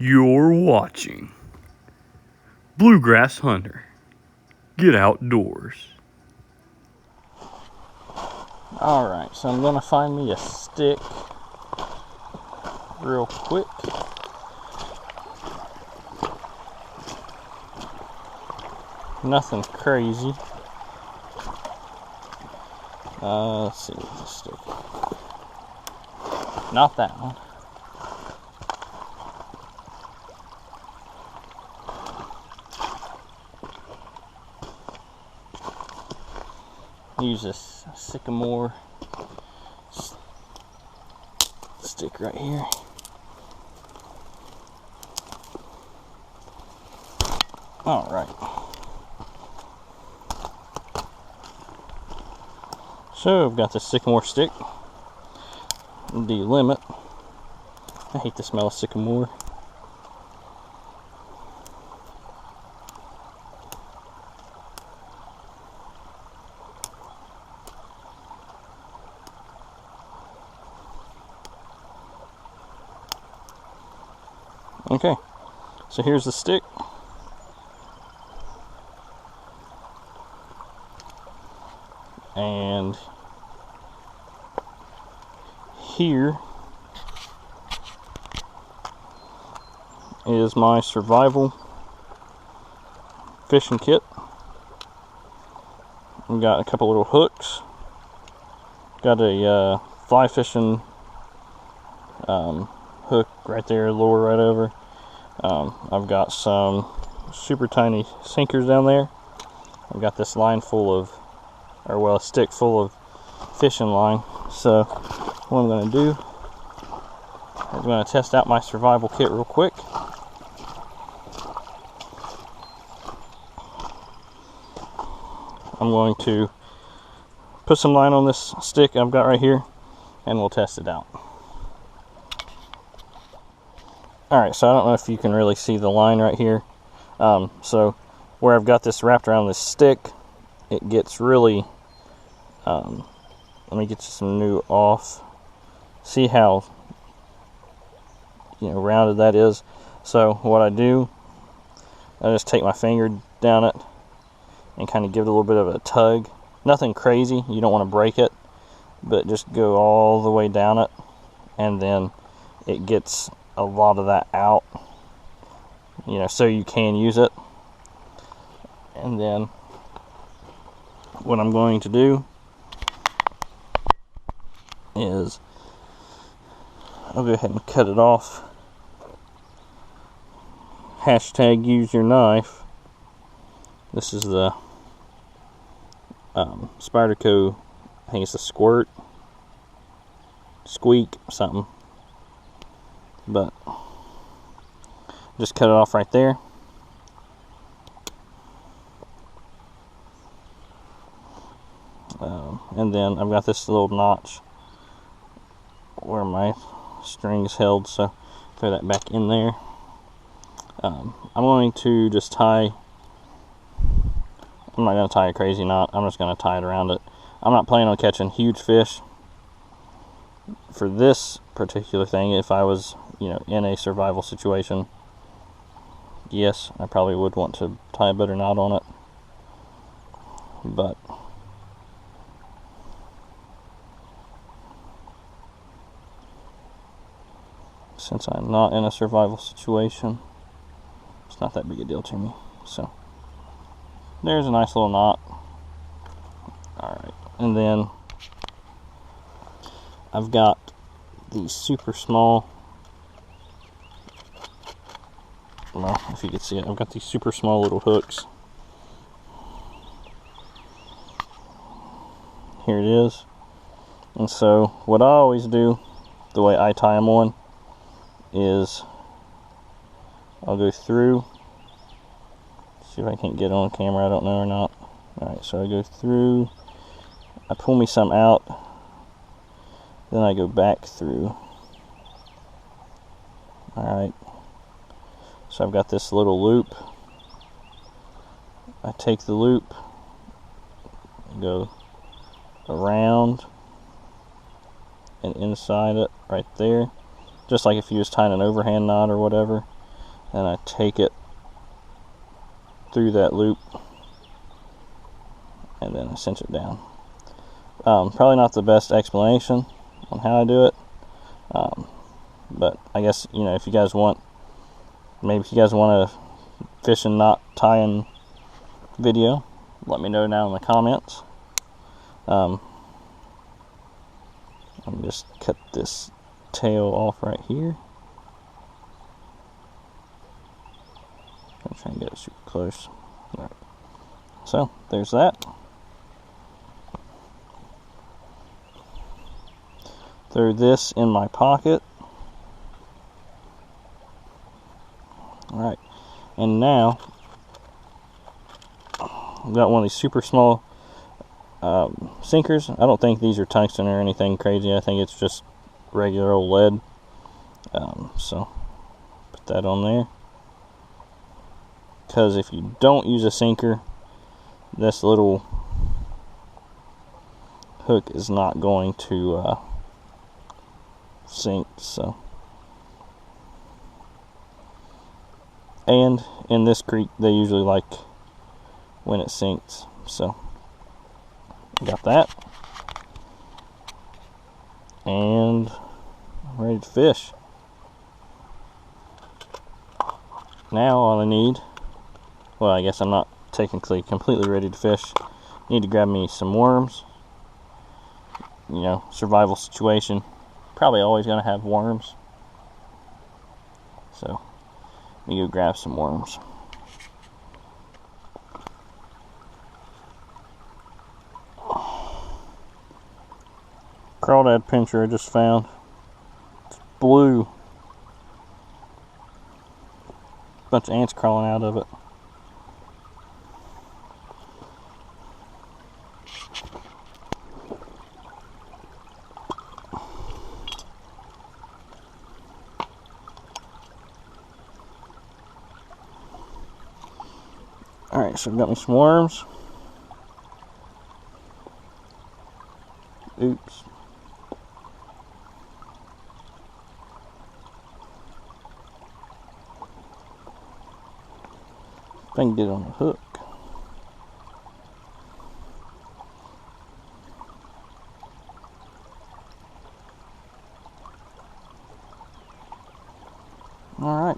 You're watching Bluegrass Hunter. Get outdoors. Alright, so I'm going to find me a stick real quick. Nothing crazy. Let's see what this stick. Not that one. Use this sycamore stick right here. All right. So I've got this sycamore stick. Delimit. I hate the smell of sycamore. Okay, so here's the stick. And here is my survival fishing kit. We've got a couple little hooks. Got a fly fishing hook right there, lure right over. I've got some super tiny sinkers down there. I've got this line full of, a stick full of fishing line. So what I'm going to do is I'm going to test out my survival kit real quick. I'm going to put some line on this stick I've got right here, and we'll test it out. Alright, so I don't know if you can really see the line right here. So where I've got this wrapped around this stick, it gets really, let me get you some new off. See how, rounded that is? So what I do, I just take my finger down it and kind of give it a little bit of a tug. Nothing crazy, you don't want to break it, but just go all the way down it, and then it gets a lot of that out, so you can use it. And then what I'm going to do is I'll go ahead and cut it off. Hashtag use your knife. This is the Spyderco, I think it's a Squeak something, but just cut it off right there. And then I've got this little notch where my string is held, so throw that back in there. I'm going to just tie, I'm not going to tie a crazy knot, I'm just going to tie it around it. I'm not planning on catching huge fish for this particular thing. If I was, in a survival situation, yes, I probably would want to tie a better knot on it. But since I'm not in a survival situation, it's not that big a deal to me. So there's a nice little knot. Alright, and then I've got these super small, well, if you can see it, I've got these super small little hooks. Here it is. And so what I always do, the way I tie them on, is I'll go through, see if I can't get on camera, I don't know or not. Alright, so I go through, I pull me some out, then I go back through. Alright, so I've got this little loop. I take the loop, go around and inside it right there, just like if you was tying an overhand knot or whatever. and I take it through that loop and then I cinch it down. Probably not the best explanation on how I do it, but I guess, you know, if you guys want, maybe if you guys want a fishing knot tying video, let me know down in the comments. Let me just cut this tail off right here. I'm trying to get it super close. All right. So there's that. Throw this in my pocket. Alright, and now I've got one of these super small sinkers. I don't think these are tungsten or anything crazy. I think it's just regular old lead. So put that on there. Because if you don't use a sinker, this little hook is not going to sink. So, and in this creek they usually like when it sinks. So got that, and I'm ready to fish. Now all I need, well, I guess I'm not technically completely ready to fish. Need to grab me some worms. You know, survival situation. Probably always gonna have worms. So, let me go grab some worms. Crawdad pincher I just found. It's blue. Bunch of ants crawling out of it. Alright, so I've got me some worms. Oops. If I can get it on the hook. Alright.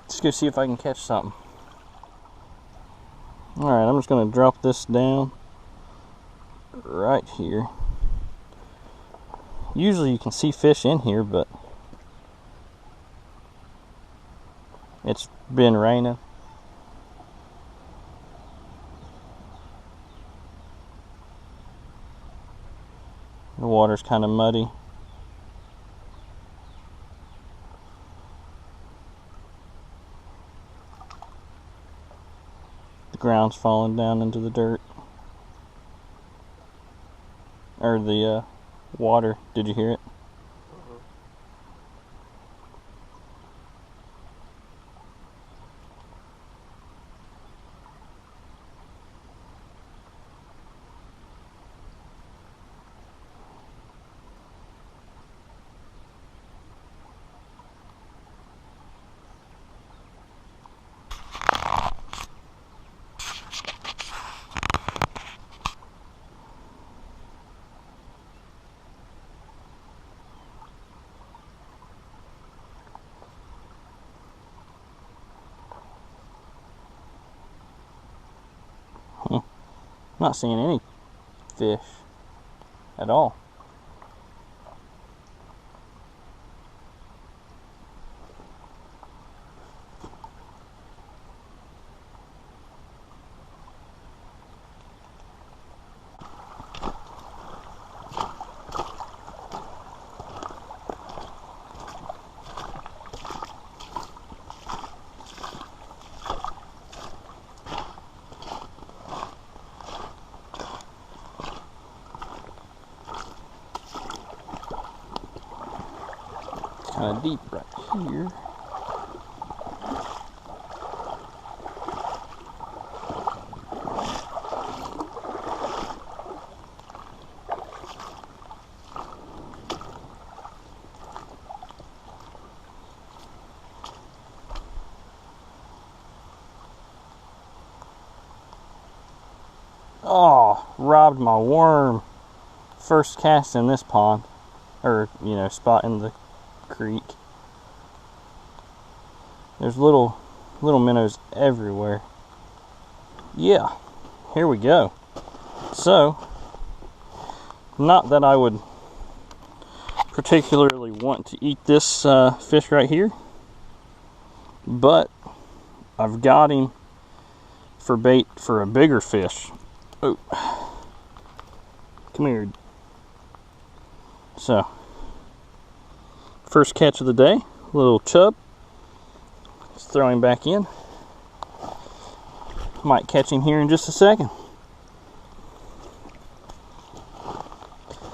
Let's go see if I can catch something. Alright, I'm just going to drop this down right here. Usually you can see fish in here, but it's been raining. The water's kind of muddy. The ground's falling down into the dirt. Or the water. Did you hear it? Not seeing any fish at all. Kind of deep right here. Oh, robbed my worm. First cast in this pond, or spot in the creek. There's little minnows everywhere. Yeah, here we go. So, not that I would particularly want to eat this fish right here, but I've got him for bait for a bigger fish. Oh, come here. So, first catch of the day, little chub. Let's throw him back in. Might catch him here in just a second.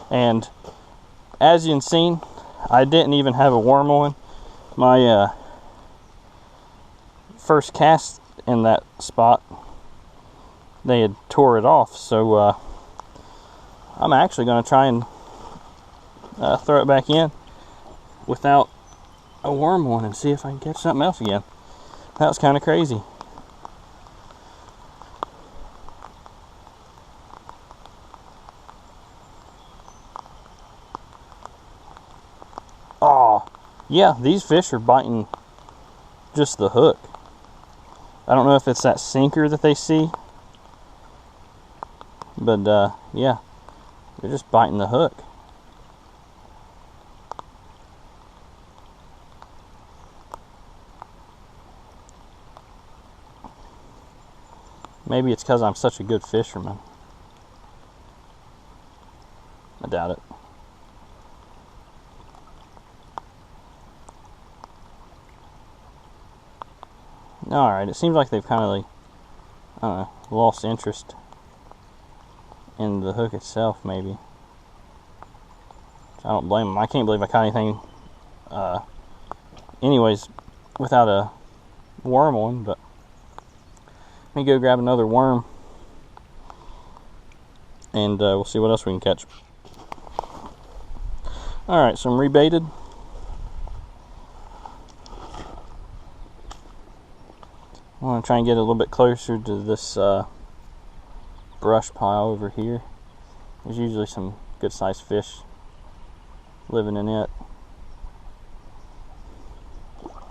And as you can see, I didn't even have a worm on. My first cast in that spot, they had tore it off. So I'm actually going to try and throw it back in without a worm on and see if I can catch something else again. That was kind of crazy. Oh, yeah, these fish are biting just the hook. I don't know if it's that sinker that they see, but yeah, they're just biting the hook. Maybe it's because I'm such a good fisherman. I doubt it. Alright, it seems like they've kind of, like, I don't know, lost interest in the hook itself, maybe. I don't blame them. I can't believe I caught anything, anyways, without a worm on, but let me go grab another worm, and we'll see what else we can catch. Alright, so I'm rebaited. I want to try and get a little bit closer to this brush pile over here. There's usually some good sized fish living in it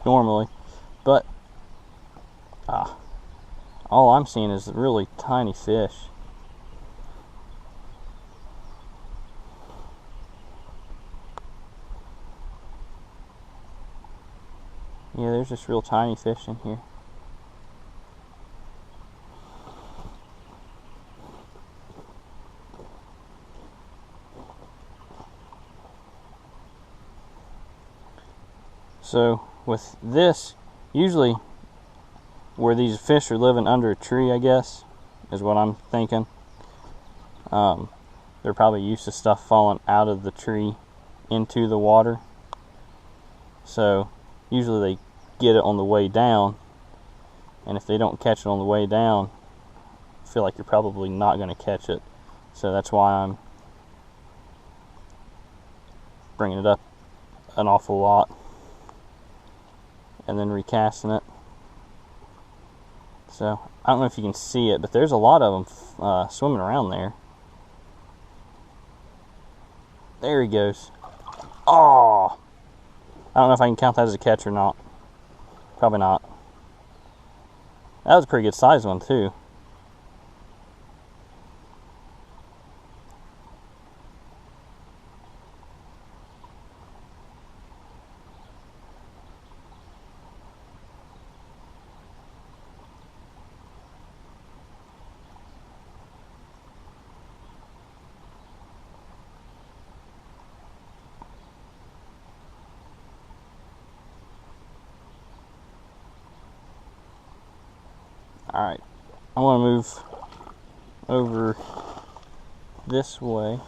normally, but all I'm seeing is really tiny fish. Yeah, there's just real tiny fish in here. So with this, usually where these fish are living under a tree, I guess, is what I'm thinking. They're probably used to stuff falling out of the tree into the water. So usually they get it on the way down, and if they don't catch it on the way down, I feel like you're probably not going to catch it. So that's why I'm bringing it up an awful lot and then recasting it. So I don't know if you can see it, but there's a lot of them swimming around there. There he goes. Oh, I don't know if I can count that as a catch or not. Probably not. That was a pretty good sized one too. Alright, I want to move over this way.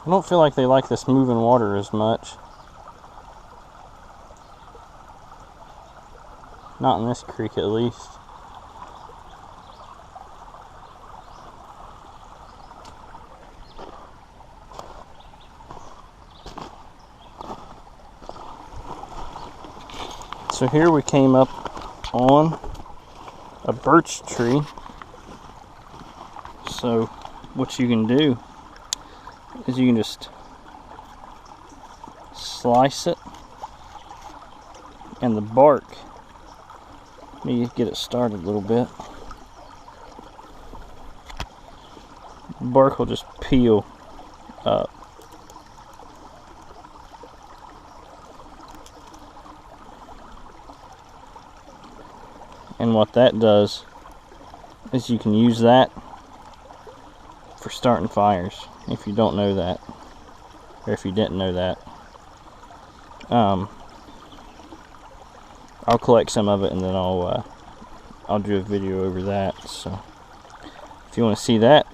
I don't feel like they like this moving water as much. Not in this creek, at least. So here we came up on a birch tree. So what you can do is you can just slice it, and the bark, let me get it started a little bit. The bark will just peel up. And what that does is you can use that for starting fires, if you don't know that, or if you didn't know that. I'll collect some of it and then I'll do a video over that. So if you want to see that,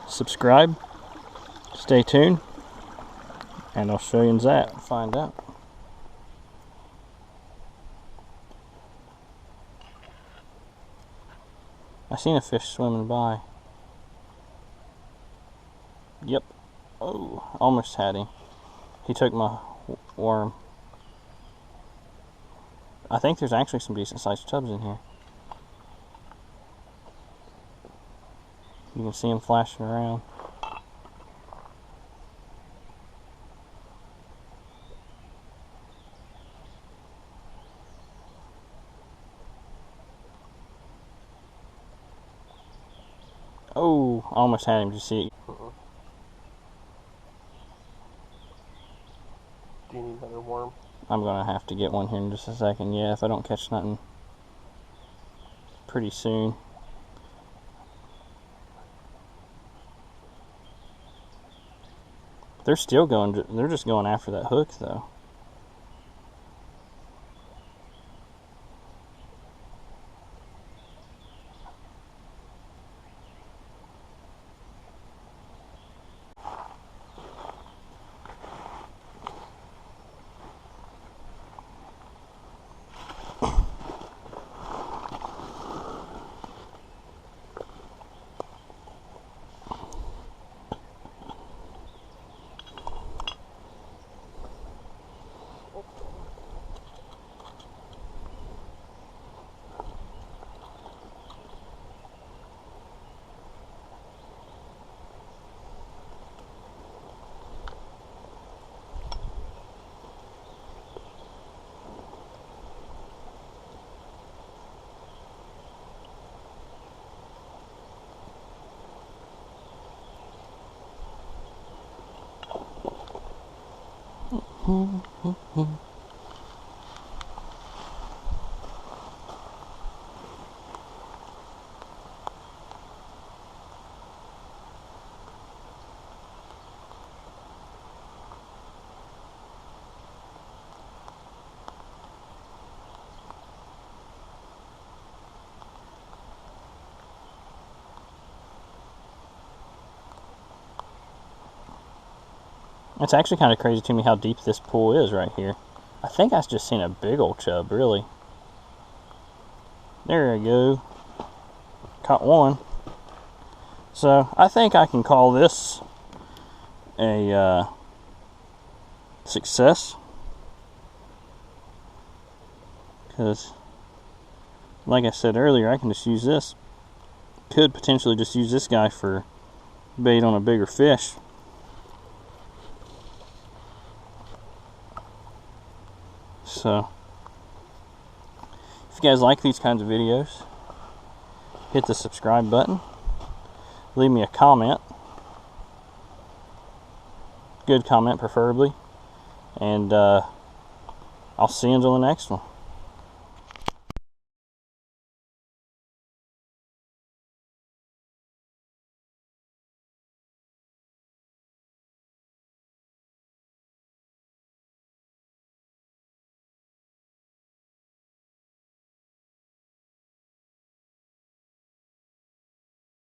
subscribe, stay tuned, and I'll show you that and find out. I seen a fish swimming by. Yep. Oh, almost had him. He took my worm. I think there's actually some decent sized chubs in here. You can see them flashing around. Oh, almost had him. Did you see it? Do you need another worm? I'm gonna have to get one here in just a second. Yeah, if I don't catch nothing pretty soon. They're still going. They're just going after that hook, though. It's actually kind of crazy to me how deep this pool is right here. I think I've just seen a big old chub, really. There we go. Caught one. So I think I can call this a success. Because, like I said earlier, I can just use this. Could potentially just use this guy for bait on a bigger fish. So, if you guys like these kinds of videos, hit the subscribe button, leave me a comment, good comment preferably, and I'll see you until the next one.